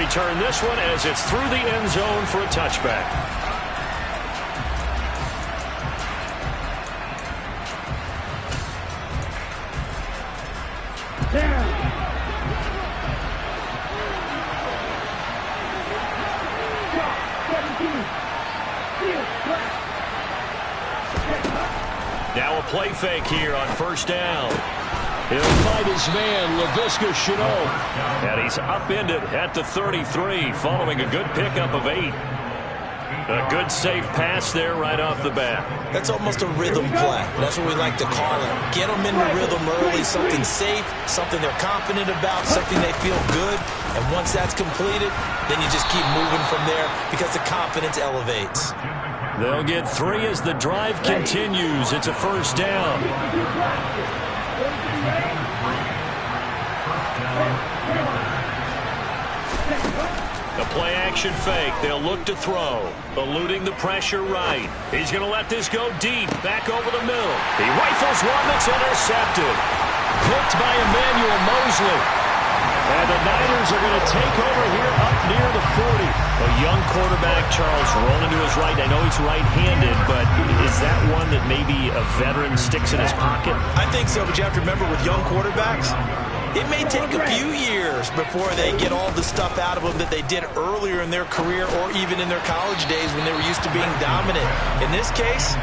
return this one as it's through the end zone for a touchback. Now a play fake here on first down. He'll find his man, Laviska Shenault. And he's upended at the 33 following a good pickup of 8. A good safe pass there right off the bat. That's almost a rhythm play. That's what we like to call it. Get them in the rhythm early, something safe, something they're confident about, something they feel good. And once that's completed, then you just keep moving from there because the confidence elevates. They'll get 3 as the drive continues. It's a first down. The play-action fake. They'll look to throw. Eluding the pressure right. He's going to let this go deep. Back over the middle. He rifles one that's intercepted. Picked by Emmanuel Mosley. And the Niners are going to take over here up near the 40. A young quarterback, Charles, rolling to his right. I know he's right-handed, but is that one that maybe a veteran sticks in his pocket? I think so, but you have to remember with young quarterbacks, it may take a few years before they get all the stuff out of them that they did earlier in their career or even in their college days when they were used to being dominant. In this case,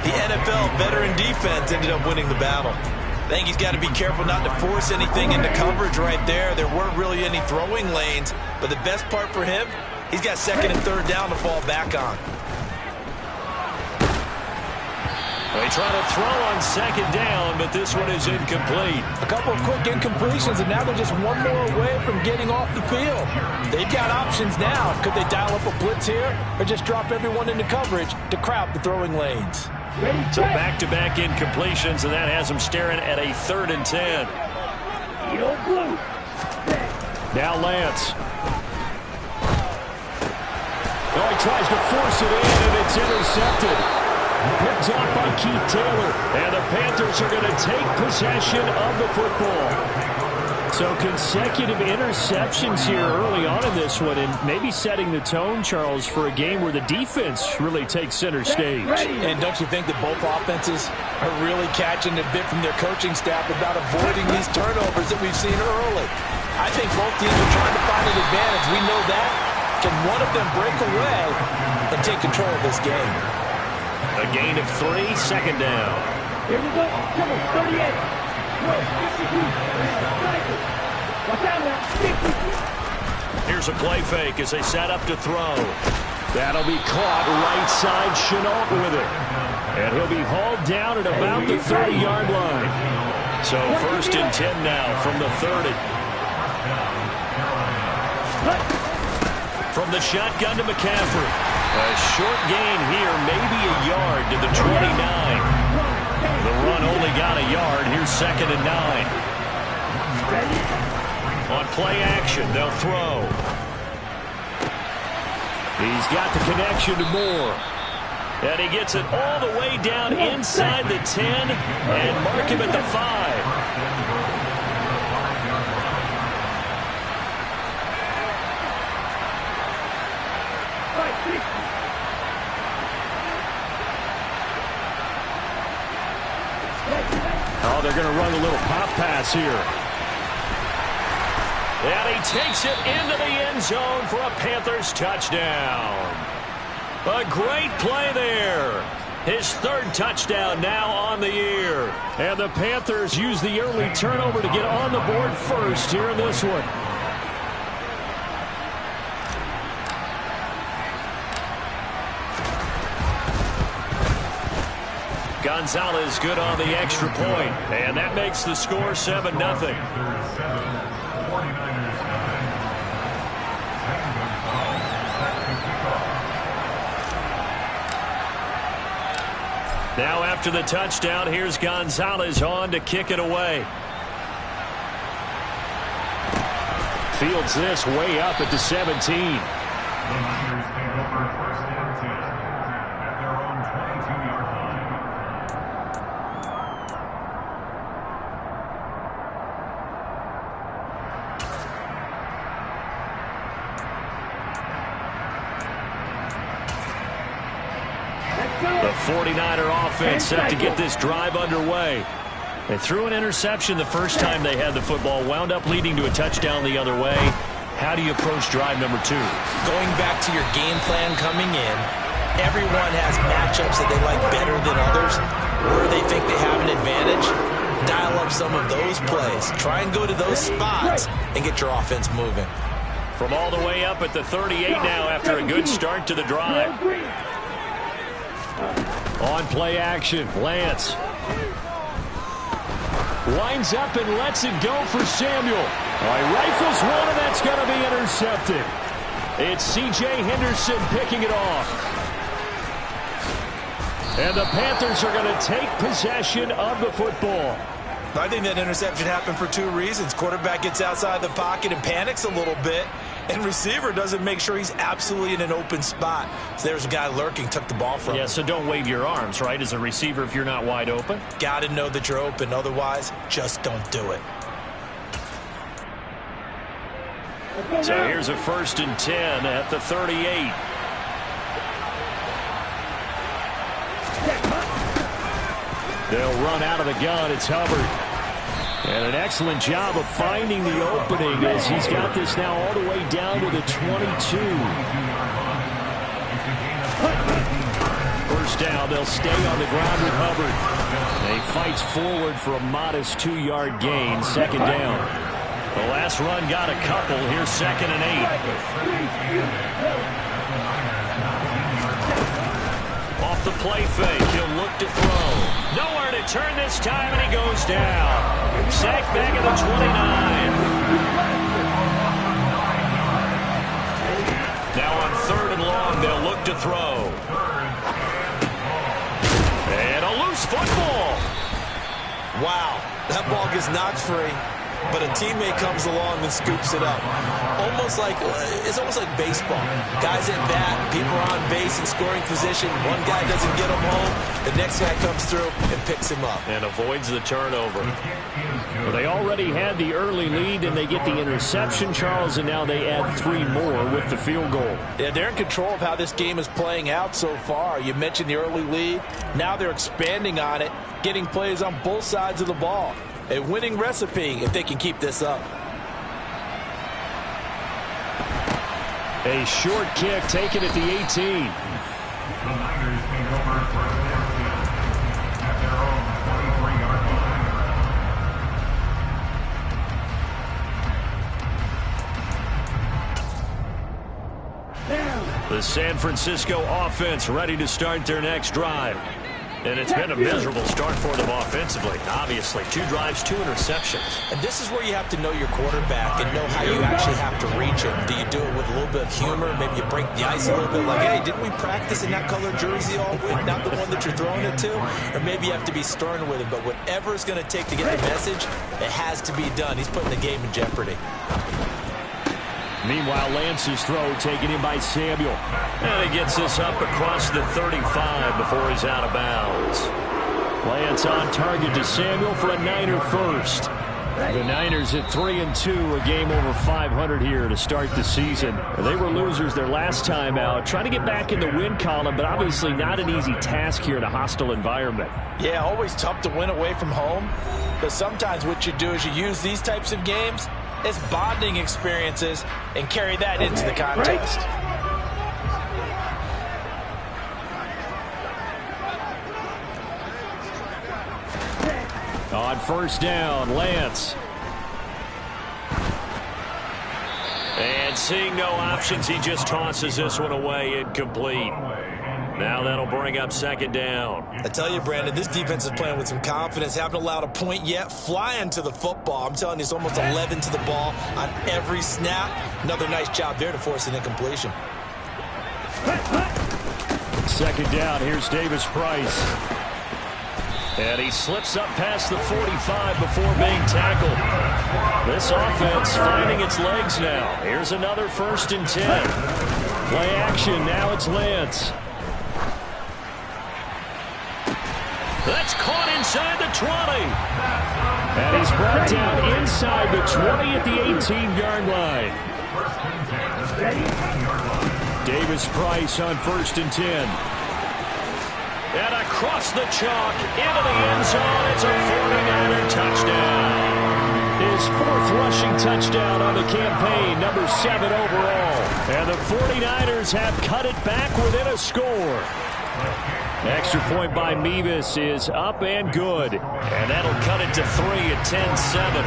the NFL veteran defense ended up winning the battle. I think he's got to be careful not to force anything into coverage right there. There weren't really any throwing lanes, but the best part for him, he's got second and third down to fall back on. They try to throw on second down, but this one is incomplete. A couple of quick incompletions, and now they're just one more away from getting off the field. They've got options now. Could they dial up a blitz here or just drop everyone into coverage to crowd the throwing lanes? So back-to-back incompletions, and that has them staring at a 3rd and 10. Now Lance. Oh, he tries to force it in, and it's intercepted. Picked off by Keith Taylor. And the Panthers are going to take possession of the football. So consecutive interceptions here early on in this one, and maybe setting the tone, Charles, for a game where the defense really takes center stage. And don't you think that both offenses are really catching a bit from their coaching staff about avoiding these turnovers that we've seen early? I think both teams are trying to find an advantage. We know that. Can one of them break away and take control of this game? A gain of 3, second down. Here we go. Come on, 38. Here's a play fake as they set up to throw. That'll be caught right side. Shenault with it. And he'll be hauled down at about the 30-yard line. So 1st and 10 now from the 30. From the shotgun to McCaffrey. A short gain here, maybe a yard to the 29. The run only got a yard. Here's 2nd and 9. On play action, they'll throw. He's got the connection to Moore. And he gets it all the way down inside the 10 and mark him at the 5. Oh, they're going to run a little pop pass here. And he takes it into the end zone for a Panthers touchdown. A great play there. His 3rd touchdown now on the year. And the Panthers use the early turnover to get on the board first here in this one. Gonzalez good on the extra point, and that makes the score 7-0. Now after the touchdown, here's Gonzalez on to kick it away. Fields this way up at the 17. 49er offense set to get this drive underway. They threw an interception the first time they had the football, wound up leading to a touchdown the other way. How do you approach drive number 2? Going back to your game plan coming in, everyone has matchups that they like better than others, where they think they have an advantage. Dial up some of those plays. Try and go to those spots and get your offense moving. From all the way up at the 38 now after a good start to the drive. On play action, Lance. Winds up and lets it go for Samuel. Rifles one, and that's going to be intercepted. It's C.J. Henderson picking it off. And the Panthers are going to take possession of the football. I think that interception happened for 2 reasons. Quarterback gets outside the pocket and panics a little bit, and receiver doesn't make sure he's absolutely in an open spot. So there's a guy lurking, took the ball from him. Yeah, so don't wave your arms, right, as a receiver if you're not wide open. Got to know that you're open. Otherwise, just don't do it. So here's a 1st and 10 at the 38. They'll run out of the gun. It's Hubbard. And an excellent job of finding the opening as he's got this now all the way down to the 22. First down, they'll stay on the ground with Hubbard. He fights forward for a modest 2-yard gain, 2nd down. The last run got a couple. Here's 2nd and 8. Off the play fake, he'll look to throw. Nowhere to turn this time, and he goes down. Sacked back at the 29. Now on 3rd and long, they'll look to throw. And a loose football. Wow, that ball gets knocked free, but a teammate comes along and scoops it up. It's almost like baseball. Guys at bat, people are on base in scoring position. One guy doesn't get him home. The next guy comes through and picks him up. And avoids the turnover. Well, they already had the early lead, and they get the interception, Charles, and now they add 3 more with the field goal. Yeah, they're in control of how this game is playing out so far. You mentioned the early lead. Now they're expanding on it, getting plays on both sides of the ball. A winning recipe if they can keep this up. A short kick taken at the 18. The San Francisco offense ready to start their next drive. And it's been a miserable start for them offensively. Obviously, 2 drives, 2 interceptions. And this is where you have to know your quarterback and know how you actually have to reach him. Do you do it with a little bit of humor? Maybe you break the ice a little bit like, hey, didn't we practice in that color jersey all week? Not the one that you're throwing it to? Or maybe you have to be stern with him. But whatever it's going to take to get the message, it has to be done. He's putting the game in jeopardy. Meanwhile, Lance's throw taken in by Samuel. And he gets this up across the 35 before he's out of bounds. Lance on target to Samuel for a Niner first. The Niners at 3-2, a game over 500 here to start the season. They were losers their last time out, trying to get back in the win column, but obviously not an easy task here in a hostile environment. Yeah, always tough to win away from home. But sometimes what you do is you use these types of games as bonding experiences and carry that into the contest. On 1st down, Lance. And seeing no options, he just tosses this one away, incomplete. Now that'll bring up 2nd down. I tell you, Brandon, this defense is playing with some confidence. Haven't allowed a point yet. Flying to the football. I'm telling you, it's almost 11 to the ball on every snap. Another nice job there to force an incompletion. 2nd down. Here's Davis Price. And he slips up past the 45 before being tackled. This offense finding its legs now. Here's another 1st and 10. Play action. Now it's Lance. That's caught inside the 20. And he's brought down inside the 20 at the 18-yard line. Davis Price on 1st and 10. And across the chalk, into the end zone. It's a 49er touchdown. His fourth rushing touchdown on the campaign, number 7 overall. And the 49ers have cut it back within a score. Extra point by Mevis is up and good. And that'll cut it to 3 at 10-7.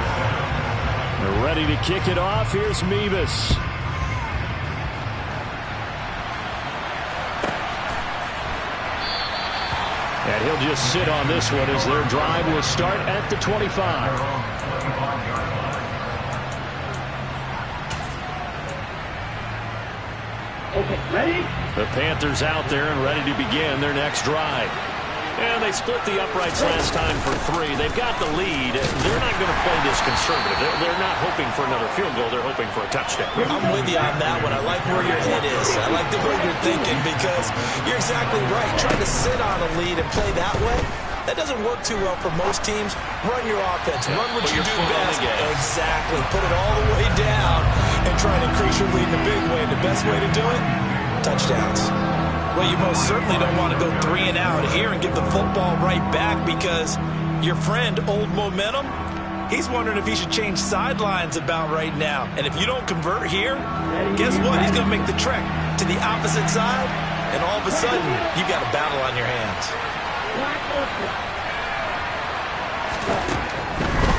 They're ready to kick it off. Here's Mevis. And he'll just sit on this one as their drive will start at the 25. Okay, ready? The Panthers out there and ready to begin their next drive. And they split the uprights last time for 3. They've got the lead. They're not going to play this conservative. They're not hoping for another field goal. They're hoping for a touchdown. I'm with you on that one. I like where your head is. I like the way you're thinking because you're exactly right. Trying to sit on a lead and play that way, that doesn't work too well for most teams. Run your offense. Run what you do best. Exactly. Put it all the way down and try and increase your lead in a big way. The best way to do it? Touchdowns. Well, you most certainly don't want to go 3 and out here and give the football right back because your friend, Old Momentum, he's wondering if he should change sidelines about right now. And if you don't convert here, guess what? He's going to make the trek to the opposite side, and all of a sudden, you got a battle on your hands.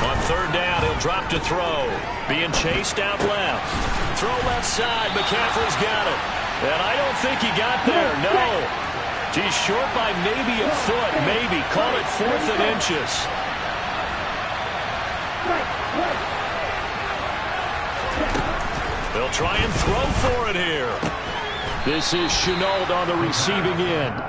On third down, he'll drop to throw. Being chased out left. Throw left side. McCaffrey's got it. And I don't think he got there. No. He's short by maybe a foot. Maybe. Call it 4th and inches. They'll try and throw for it here. This is Chenault on the receiving end.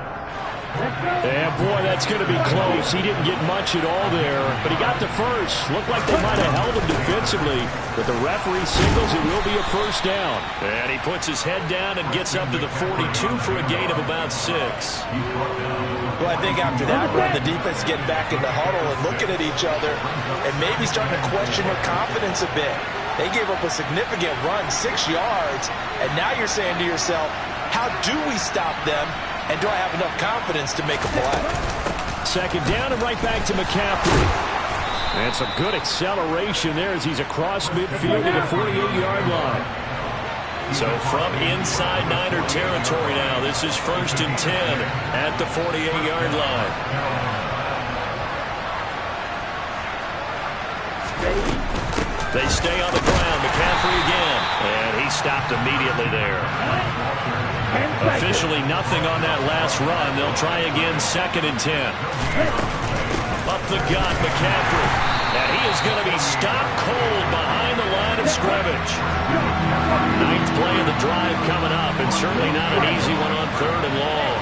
And, boy, that's going to be close. He didn't get much at all there, but he got the first. Looked like they might have held him defensively, but the referee signals it will be a first down. And he puts his head down and gets up to the 42 for a gain of about 6. Well, I think after that run, the defense is getting back in the huddle and looking at each other and maybe starting to question their confidence a bit. They gave up a significant run, 6 yards, and now you're saying to yourself, how do we stop them? And do I have enough confidence to make a play? Second down and right back to McCaffrey. And some good acceleration there as he's across midfield to the 48-yard line. So from inside Niner territory now, this is 1st and 10 at the 48-yard line. They stay on the ground. McCaffrey again. And he stopped immediately there. Officially nothing on that last run. They'll try again 2nd and 10. Up the gut, McCaffrey. And he is going to be stopped cold behind the line of scrimmage. 9th play of the drive coming up, and certainly not an easy one on 3rd and long.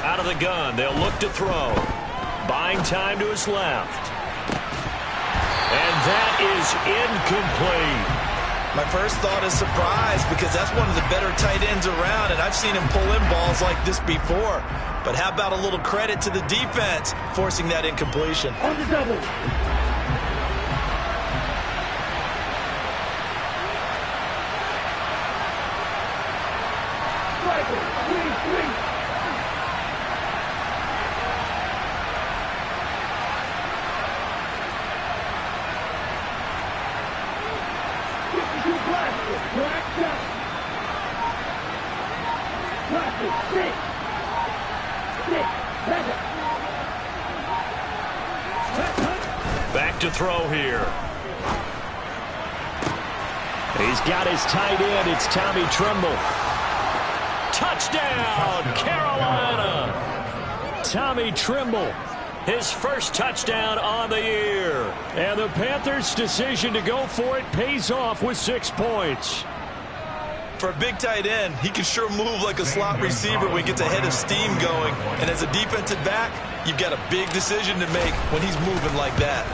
Out of the gun, they'll look to throw. Buying time to his left. And that is incomplete. My first thought is surprise because that's one of the better tight ends around, and I've seen him pull in balls like this before. But how about a little credit to the defense forcing that incompletion? On the double. Back to throw here. He's got his tight end. It's Tommy Tremble. Touchdown, Carolina. Tommy Tremble, his first touchdown on the year. And the Panthers' decision to go for it pays off with 6 points. For a big tight end, he can sure move like a slot receiver when he gets a head of steam going. And as a defensive back, you've got a big decision to make when he's moving like that.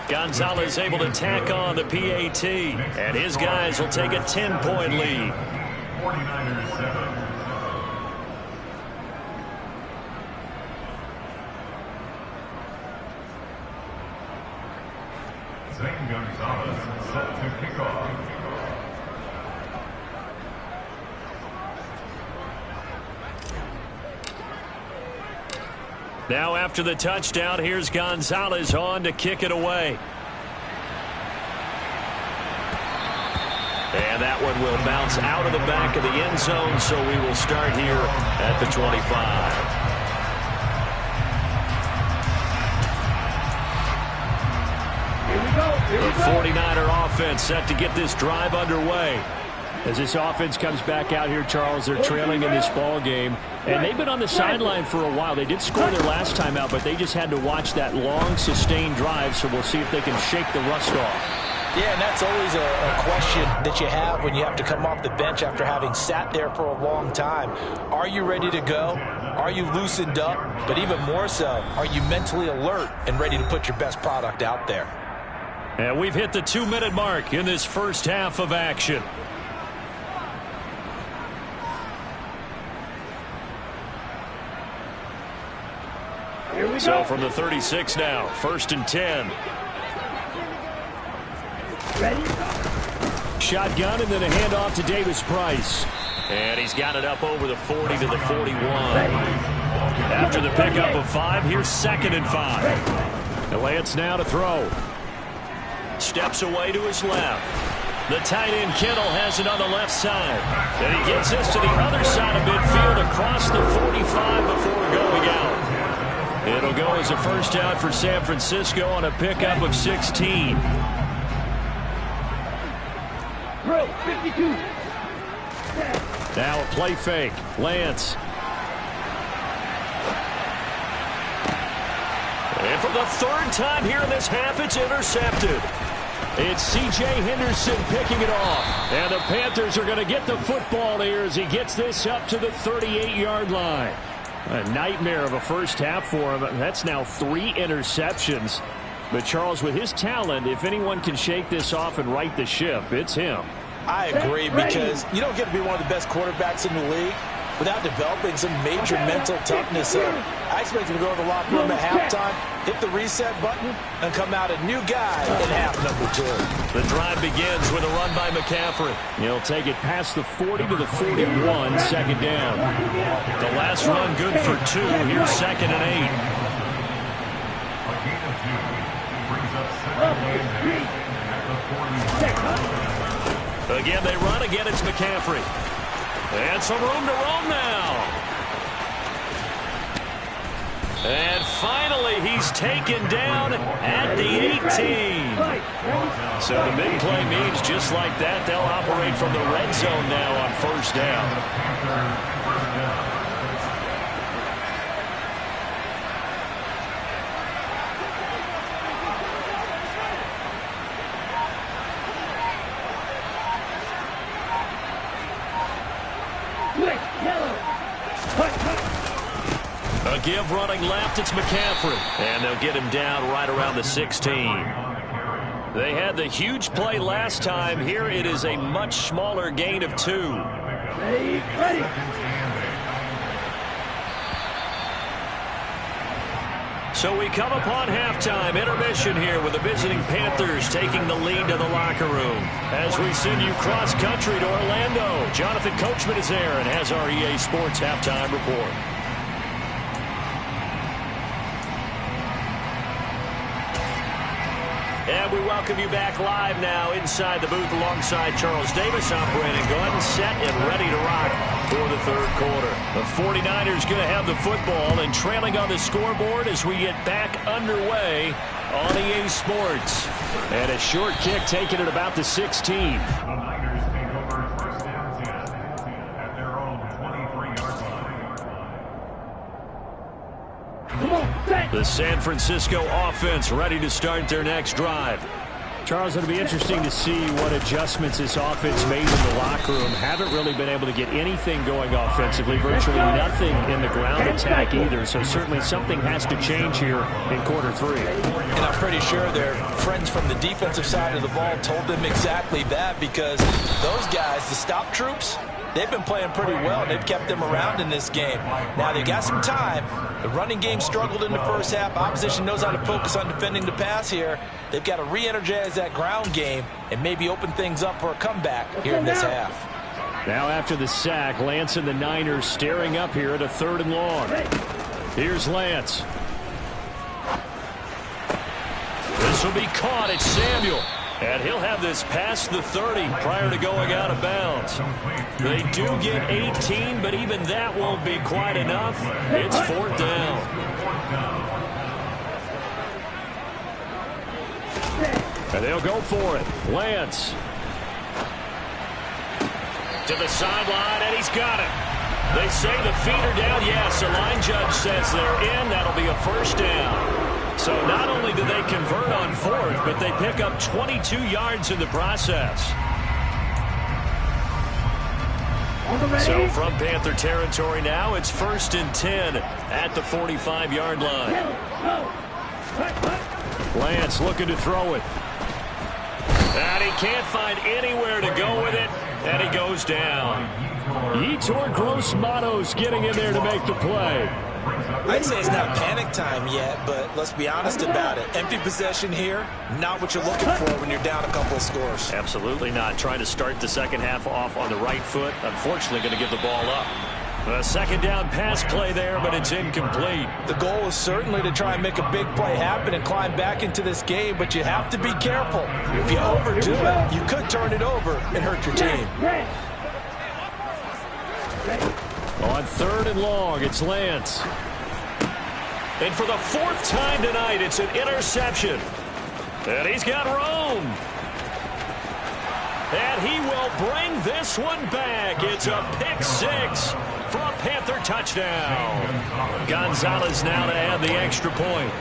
Gonzalez able to tack on the PAT, and his guys will take a 10-point lead. 49ers 7. Zane Gonzalez set to kick off. Now after the touchdown, here's Gonzalez on to kick it away. And that one will bounce out of the back of the end zone, so we will start here at the 25. The 49er offense set to get this drive underway. As this offense comes back out here, Charles, they're trailing in this ball game, and they've been on the sideline for a while. They did score their last time out, but they just had to watch that long, sustained drive, so we'll see if they can shake the rust off. Yeah, and that's always a question that you have when you have to come off the bench after having sat there for a long time. Are you ready to go? Are you loosened up? But even more so, are you mentally alert and ready to put your best product out there? And we've hit the 2-minute mark in this first half of action. So from the 36 now, 1st and 10. Ready? Shotgun and then a handoff to Davis Price. And he's got it up over the 40 to the 41. After the pickup of 5, here's 2nd and 5. The Lance now to throw. Steps away to his left. The tight end Kittle has it on the left side. And he gets this to the other side of midfield across the 45 before going out. It'll go as a first down for San Francisco on a pickup of 16. Throw, 52. Now a play fake. Lance. And for the 3rd time here in this half, it's intercepted. It's C.J. Henderson picking it off. And the Panthers are going to get the football here as he gets this up to the 38-yard line. A nightmare of a first half for him. That's now 3 interceptions. But, Charles, with his talent, if anyone can shake this off and right the ship, it's him. I agree, because you don't get to be one of the best quarterbacks in the league without developing some major mental toughness. So I expect him to go to the locker room at halftime, hit the reset button, and come out a new guy in half number 2. The drive begins with a run by McCaffrey. He'll take it past the 40 to the 41, 2nd down. The last run good for 2. Here's 2nd and 8. A gain of 2 brings up 2nd and 8 at the 40. Again, they run. Again, it's McCaffrey. And some room to roam now. And finally, he's taken down at the 18. So the big play means just like that, they'll operate from the red zone now on 1st down. A give running left, it's McCaffrey. And they'll get him down right around the 16. They had the huge play last time. Here it is a much smaller gain of 2. Ready. So we come upon halftime, intermission here with the visiting Panthers taking the lead to the locker room. As we send you cross-country to Orlando, Jonathan Coachman is there and has our EA Sports halftime report. And we welcome you back live now inside the booth alongside Charles Davis. I'm Brandon Gordon, set and ready to rock for the 3rd quarter. The 49ers going to have the football and trailing on the scoreboard as we get back underway on EA Sports. And a short kick taken at about the 16. The Niners take over 1st and 10 at their own 23-yard line. The San Francisco offense ready to start their next drive. Charles, it'll be interesting to see what adjustments this offense made in the locker room. Haven't really been able to get anything going offensively, virtually nothing in the ground attack either. So certainly something has to change here in quarter 3. And I'm pretty sure their friends from the defensive side of the ball told them exactly that, because those guys, the stop troops, they've been playing pretty well. They've kept them around in this game. Now, they got some time. The running game struggled in the first half. Opposition knows how to focus on defending the pass here. They've got to re-energize that ground game and maybe open things up for a comeback here in this half. Now after the sack, Lance and the Niners staring up here at a 3rd and long. Here's Lance. This will be caught. It's Samuel. And he'll have this past the 30 prior to going out of bounds. They do get 18, but even that won't be quite enough. It's 4th down. And they'll go for it. Lance. To the sideline, and he's got it. They say the feet are down. Yes, the line judge says they're in. That'll be a 1st down. So not only do they convert on 4th, but they pick up 22 yards in the process. So from Panther territory now, it's 1st and 10 at the 45-yard line. Lance looking to throw it. And he can't find anywhere to go with it, and he goes down. Yetur Gross-Matos getting in there to make the play. I'd say it's not panic time yet, but let's be honest about it. Empty possession here, not what you're looking for when you're down a couple of scores. Absolutely not. Trying to start the second half off on the right foot. Unfortunately, going to give the ball up. A 2nd down pass play there, but it's incomplete. The goal is certainly to try and make a big play happen and climb back into this game, but you have to be careful. If you overdo it, you could turn it over and hurt your team. On 3rd and long, it's Lance. And for the 4th time tonight, it's an interception. And he's got room. And he will bring this one back. It's a pick 6 for a Panther touchdown. Gonzalez now to add the extra point.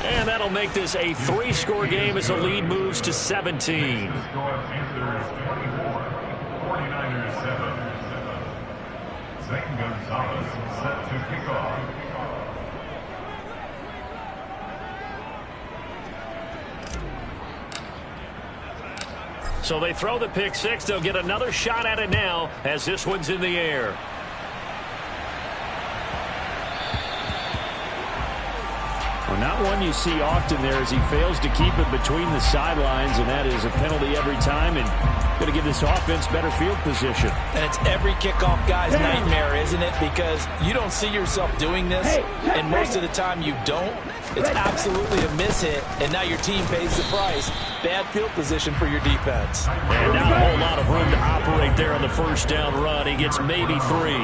And that'll make this a 3-score game as the lead moves to 17. 49ers 7. Zane Gonzalez set to kick off. So they throw the pick 6. They'll get another shot at it now as this one's in the air. Well, not one you see often there as he fails to keep it between the sidelines, and that is a penalty every time and going to give this offense better field position. And it's every kickoff guy's nightmare, isn't it? Because you don't see yourself doing this, and most of the time you don't. It's absolutely a mishit, and now your team pays the price. Bad field position for your defense. And not a whole lot of room to operate there on the 1st down run. He gets maybe 3.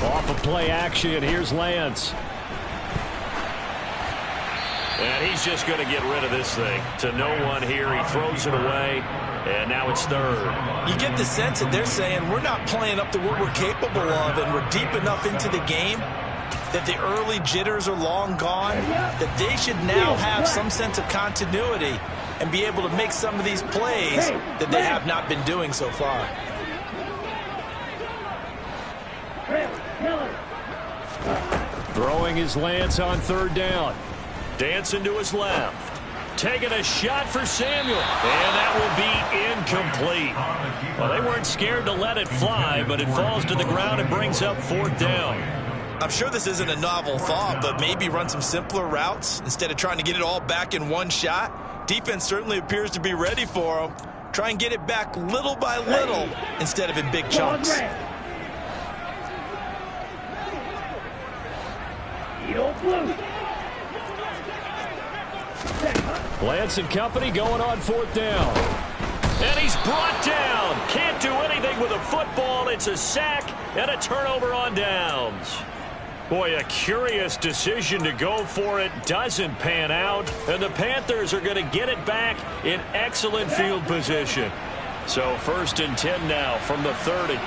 Off of play action, here's Lance. And he's just going to get rid of this thing. To no one here, he throws it away, and now it's 3rd. You get the sense that they're saying we're not playing up to what we're capable of, and we're deep enough into the game that the early jitters are long gone, that they should now have some sense of continuity and be able to make some of these plays that they have not been doing so far. Throwing his Lance on 3rd down. Dancing to his left. Taking a shot for Samuel. And that will be incomplete. Well, they weren't scared to let it fly, but it falls to the ground and brings up 4th down. I'm sure this isn't a novel thought, but maybe run some simpler routes instead of trying to get it all back in one shot. Defense certainly appears to be ready for them. Try and get it back little by little instead of in big chunks. Lance and company going on 4th down. And he's brought down. Can't do anything with a football. It's a sack and a turnover on downs. Boy, a curious decision to go for it. Doesn't pan out. And the Panthers are going to get it back in excellent field position. So 1st and 10 now from the 30.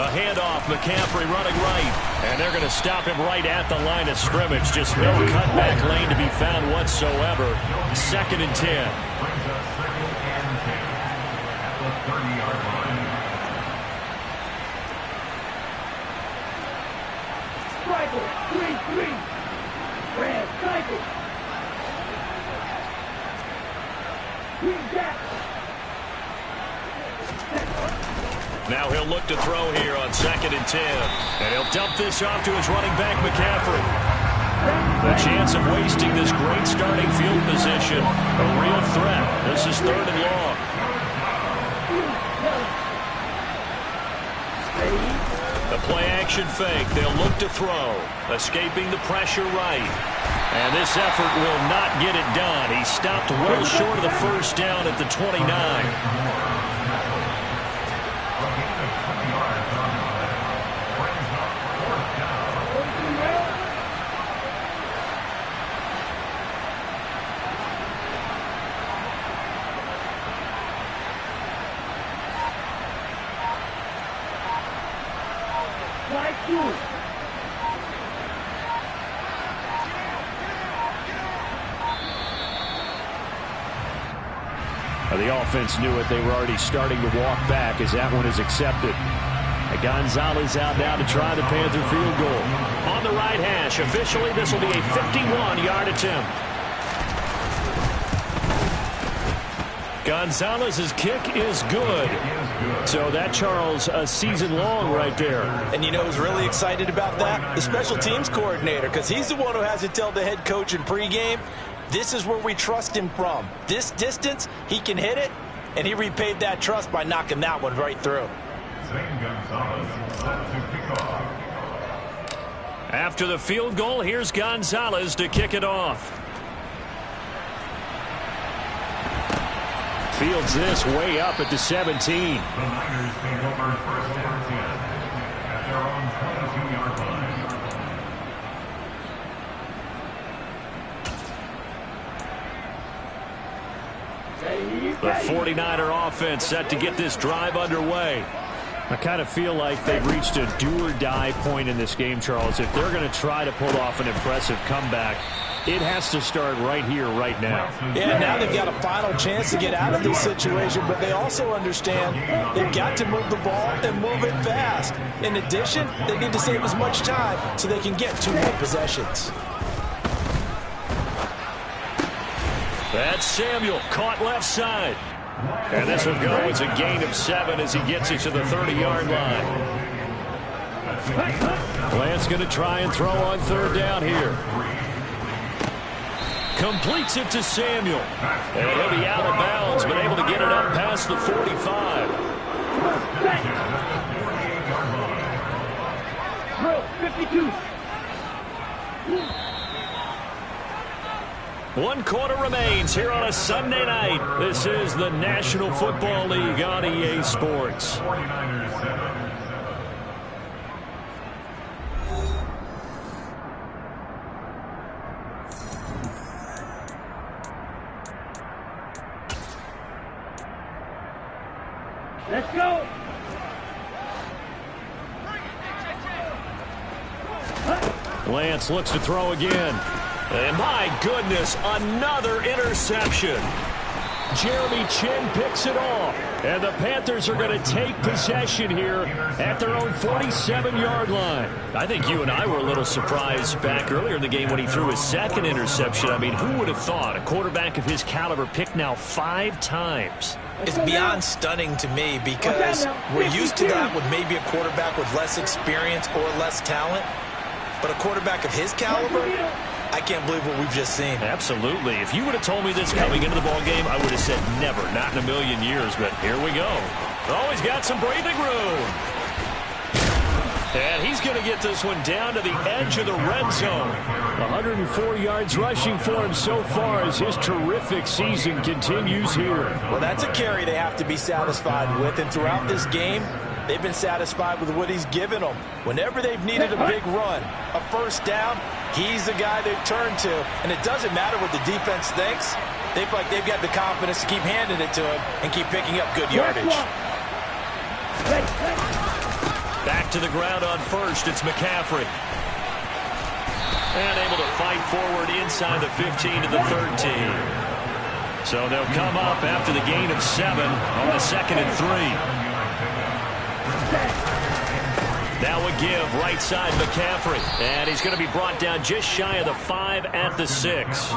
A handoff, McCaffrey running right. And they're going to stop him right at the line of scrimmage. Just no cutback lane to be found whatsoever. 2nd and 10. Brings us 2nd and 10 at the 30-yard line. 3-3. Red cycle. Green jack. Now he'll look to throw here on 2nd and 10. And he'll dump this off to his running back, McCaffrey. The chance of wasting this great starting field position, a real threat. This is 3rd and long. The play action fake. They'll look to throw. Escaping the pressure right. And this effort will not get it done. He stopped well short of the first down at the 29. The offense knew it. They were already starting to walk back as that one is accepted. Gonzalez out now to try the Panther field goal. On the right hash, officially this will be a 51-yard attempt. Gonzalez's kick is good. So that, Charles, a season long right there. And you know who's really excited about that? The special teams coordinator, because he's the one who has to tell the head coach in pregame, this is where we trust him from. This distance, he can hit it, and he repaid that trust by knocking that one right through. After the field goal, here's Gonzalez to kick it off. Fields this way up at the 17. The Niners take over 1st and 10 at their own 22-yard line. The 49er offense set to get this drive underway. I kind of feel like they've reached a do-or-die point in this game, Charles. If they're going to try to pull off an impressive comeback, it has to start right here, right now. Yeah, now they've got a final chance to get out of this situation, but they also understand they've got to move the ball and move it fast. In addition, they need to save as much time so they can get 2 more possessions. That's Samuel, caught left side. And this will go as a gain of 7 as he gets it to the 30-yard line. Lance going to try and throw on 3rd down here. Completes it to Samuel. And he'll be out of bounds, but able to get it up past the 45. Drill 52. 1 quarter remains here on a Sunday night. This is the National Football League on EA Sports. 49ers 7. Let's go. Lance looks to throw again. And my goodness, another interception. Jeremy Chin picks it off. And the Panthers are going to take possession here at their own 47-yard line. I think you and I were a little surprised back earlier in the game when he threw his 2nd interception. I mean, who would have thought a quarterback of his caliber picked now 5 times? It's beyond stunning to me because we're used to that with maybe a quarterback with less experience or less talent. But a quarterback of his caliber, I can't believe what we've just seen. Absolutely. If you would have told me this coming into the ballgame, I would have said never, not in a million years. But here we go. Oh, he's got some breathing room. And he's going to get this one down to the edge of the red zone. 104 yards rushing for him so far as his terrific season continues here. Well, that's a carry they have to be satisfied with. And throughout this game, they've been satisfied with what he's given them. Whenever they've needed a big run, a first down, he's the guy they've turned to. And it doesn't matter what the defense thinks. They feel like they've got the confidence to keep handing it to him and keep picking up good yardage. Back to the ground on first. It's McCaffrey. And able to fight forward inside the 15 to the 13. So they'll come up after the gain of 7 on the 2nd and 3. Now a give, right side McCaffrey. And he's going to be brought down just shy of the 5 at the 6.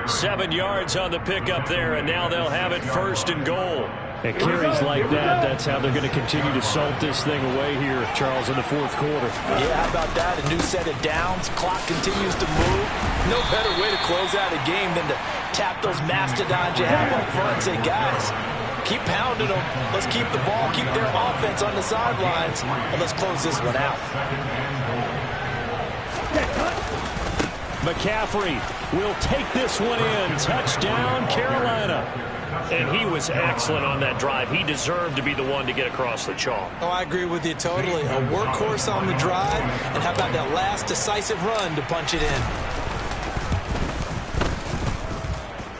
7 yards on the pickup there, and now they'll have it 1st and goal. And carries like that, that's how they're going to continue to salt this thing away here, Charles, in the 4th quarter. Yeah, how about that? A new set of downs. Clock continues to move. No better way to close out a game than to tap those mastodons you have up front and say, guys, keep pounding them. Let's keep the ball, keep their offense on the sidelines, and let's close this one out. McCaffrey will take this one in. Touchdown, Carolina. And he was excellent on that drive. He deserved to be the one to get across the chalk. Oh, I agree with you totally. A workhorse on the drive, and how about that last decisive run to punch it in?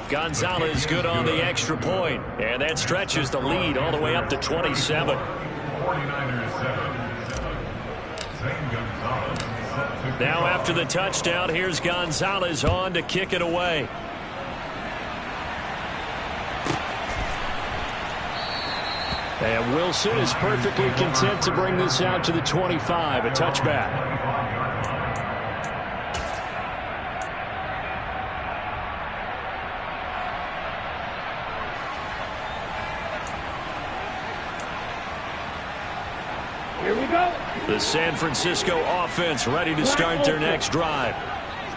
Gonzalez good on the extra point, and that stretches the lead all the way up to 27. 49ers 7. Zane Gonzalez set to Now after the touchdown, here's Gonzalez on to kick it away. And Wilson is perfectly content to bring this out to the 25, a touchback. Here we go. The San Francisco offense ready to start their next drive.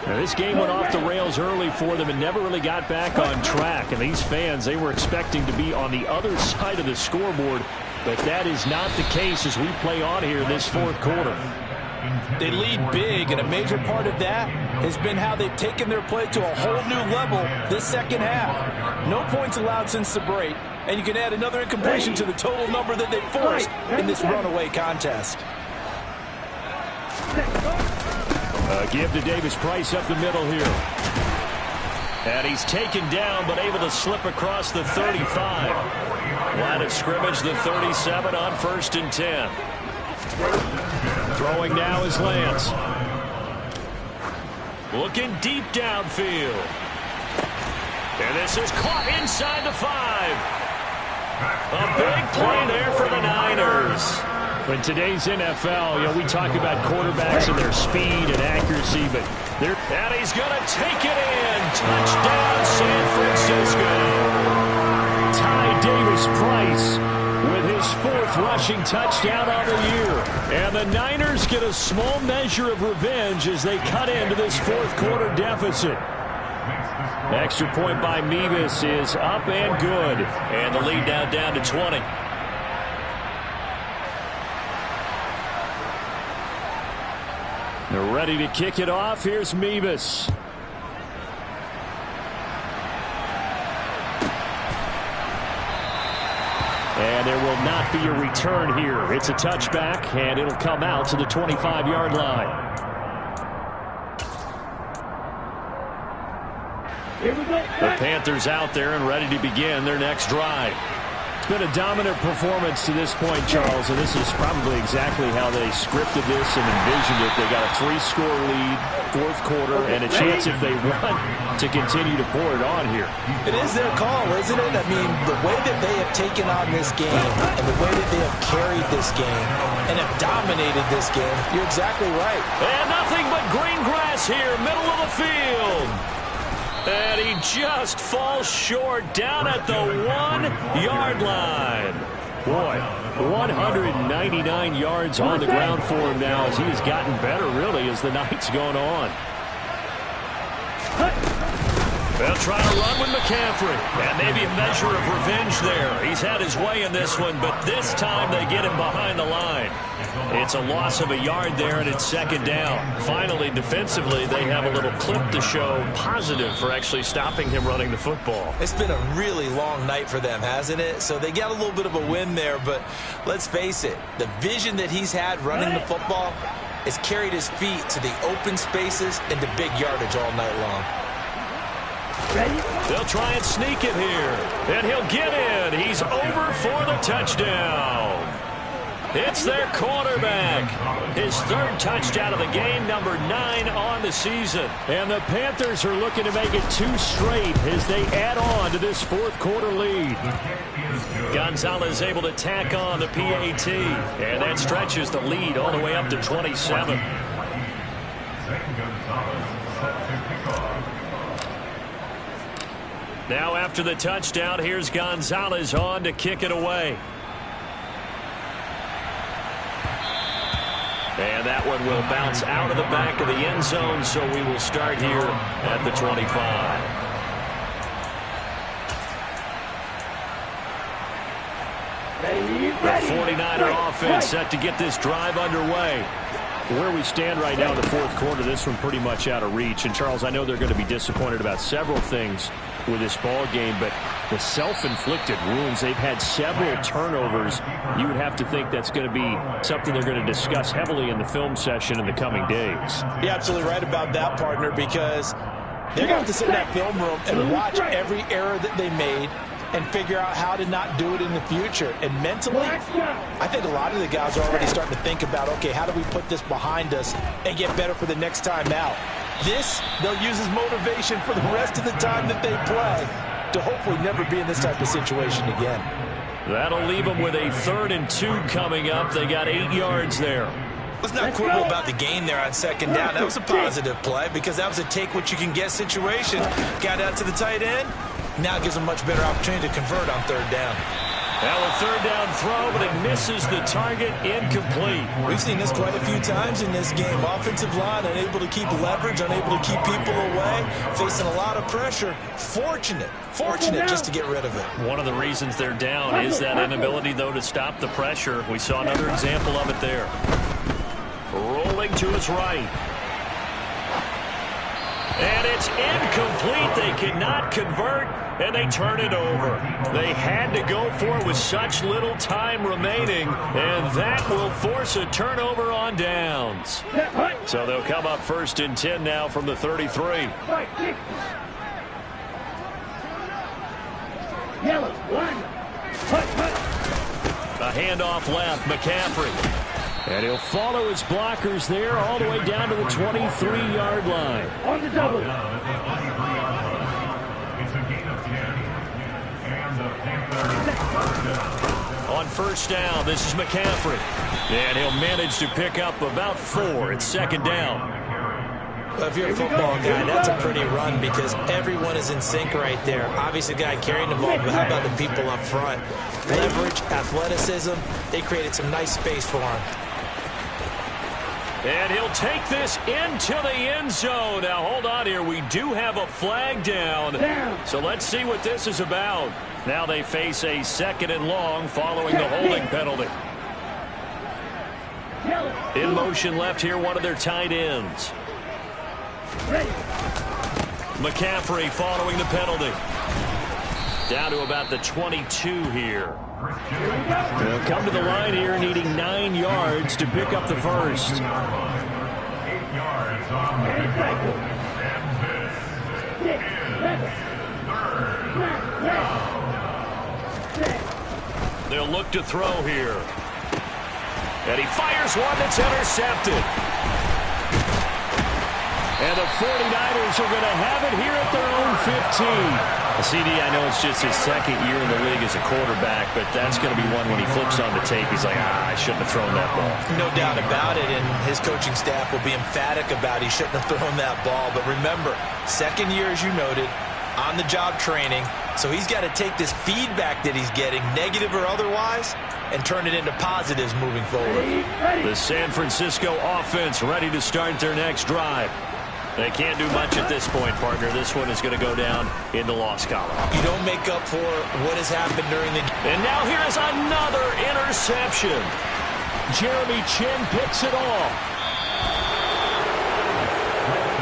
Now, this game went off the rails early for them and never really got back on track. And these fans, they were expecting to be on the other side of the scoreboard. But that is not the case as we play on here this 4th quarter. They lead big, and a major part of that has been how they've taken their play to a whole new level this second half. No points allowed since the break, and you can add another incompletion to the total number that they forced in this runaway contest. Give to Davis Price up the middle here. And he's taken down but able to slip across the 35. Line of scrimmage, the 37 on 1st and 10. Throwing now is Lance. Looking deep downfield. And this is caught inside the 5. A big play there for the Niners. In today's NFL, we talk about quarterbacks and their speed and accuracy, but they're... And he's going to take it in. Touchdown, San Francisco. Ty Davis Price with his 4th rushing touchdown on the year. And the Niners get a small measure of revenge as they cut into this 4th quarter deficit. Extra point by Mevis is up and good. And the lead now down to 20. They're ready to kick it off. Here's Mevis. And there will not be a return here. It's a touchback, and it'll come out to the 25-yard line. Here we go. The Panthers out there and ready to begin their next drive. It's been a dominant performance to this point, Charles, and this is probably exactly how they scripted this and envisioned it. They got a 3-score lead, 4th quarter, and a chance if they want to continue to pour it on here. It is their call, isn't it? I mean, the way that they have taken on this game and the way that they have carried this game and have dominated this game, you're exactly right. And nothing but green grass here, middle of the field. And he just falls short down at the 1-yard line. Boy, 199 yards on the ground for him now as he has gotten better, really, as the night's gone on. They'll try to run with McCaffrey. And maybe a measure of revenge there. He's had his way in this one, but this time they get him behind the line. It's a loss of a yard there, and it's 2nd down. Finally, defensively, they have a little clip to show positive for actually stopping him running the football. It's been a really long night for them, hasn't it? So they got a little bit of a win there, but let's face it, the vision that he's had running the football has carried his feet to the open spaces and to big yardage all night long. They'll try and sneak it here. And he'll get in. He's over for the touchdown. It's their quarterback. His third touchdown of the game, number 9 on the season. And the Panthers are looking to make it 2 straight as they add on to this fourth quarter lead. Gonzalez able to tack on the PAT. And that stretches the lead all the way up to 27. Now after the touchdown, here's Gonzalez on to kick it away. And that one will bounce out of the back of the end zone, so we will start here at the 25. The 49er offense set to get this drive underway. Where we stand right now in the fourth quarter, this one pretty much out of reach. And, Charles, I know they're going to be disappointed about several things with this ball game, but the self-inflicted wounds, they've had several turnovers. You would have to think that's going to be something they're going to discuss heavily in the film session in the coming days. You're absolutely right about that, partner, because they're going to have to sit in that film room and watch every error that they made and figure out how to not do it in the future. And mentally, I think a lot of the guys are already starting to think about, okay, how do we put this behind us and get better for the next time out? This, they'll use as motivation for the rest of the time that they play to hopefully never be in this type of situation again. That'll leave them with a 3rd and 2 coming up. They got 8 yards there. Let's not quibble about the gain there on 2nd down. That was a positive play because that was a take-what-you-can-get situation. Got out to the tight end. Now it gives them a much better opportunity to convert on 3rd down. Now a 3rd down throw, but it misses the target, incomplete. We've seen this quite a few times in this game. Offensive line unable to keep leverage, unable to keep people away, facing a lot of pressure. Fortunate just to get rid of it. One of the reasons they're down is that inability, though, to stop the pressure. We saw another example of it there. Rolling to his right. And it's incomplete. They cannot convert, and they turn it over. They had to go for it with such little time remaining, and that will force a turnover on downs. So they'll come up 1st and 10 now from the 33. A handoff left, McCaffrey. And he'll follow his blockers there all the way down to the 23-yard line. On the double. It's a gain of 10. And the Panthers. On 1st down, this is McCaffrey. And he'll manage to pick up about 4. It's 2nd down. Well, if you're a football guy, that's a pretty run because everyone is in sync right there. Obviously, the guy carrying the ball, but how about the people up front? Leverage, athleticism, they created some nice space for him. And he'll take this into the end zone. Now, hold on here. We do have a flag down. So let's see what this is about. Now they face a 2nd and long following the holding penalty. In motion left here, one of their tight ends. McCaffrey following the penalty. Down to about the 22 here. They'll come to the line here needing 9 yards to pick up the first. 8 yards on the tackle. And this is 3rd down. They'll look to throw here. And he fires one that's intercepted. And the 49ers are going to have it here at their own 15. CD, I know it's just his 2nd year in the league as a quarterback, but that's going to be one when he flips on the tape, he's like, I shouldn't have thrown that ball. No doubt about it, and his coaching staff will be emphatic about he shouldn't have thrown that ball. But remember, 2nd year, as you noted, on-the-job training, so he's got to take this feedback that he's getting, negative or otherwise, and turn it into positives moving forward. The San Francisco offense ready to start their next drive. They can't do much at this point, partner. This one is going to go down in the loss column. You don't make up for what has happened during the game. And now here's another interception. Jeremy Chin picks it off.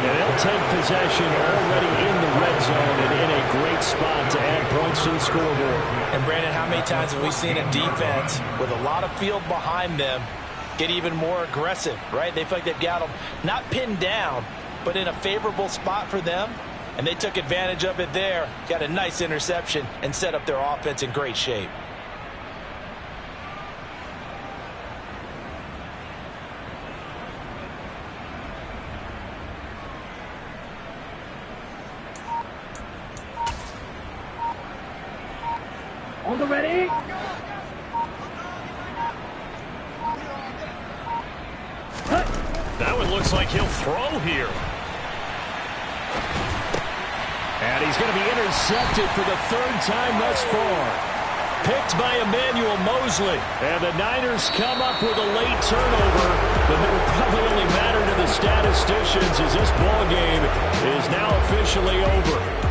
And they'll take possession already in the red zone and in a great spot to add points to the scoreboard. And, Brandon, how many times have we seen a defense with a lot of field behind them get even more aggressive, right? They feel like they've got them not pinned down, but in a favorable spot for them, and they took advantage of it there, got a nice interception, and set up their offense in great shape. On the ready. That one looks like he'll throw here. And he's going to be intercepted for the third time thus far. Picked by Emmanuel Mosley. And the Niners come up with a late turnover, but it will probably only matter to the statisticians as this ball game is now officially over.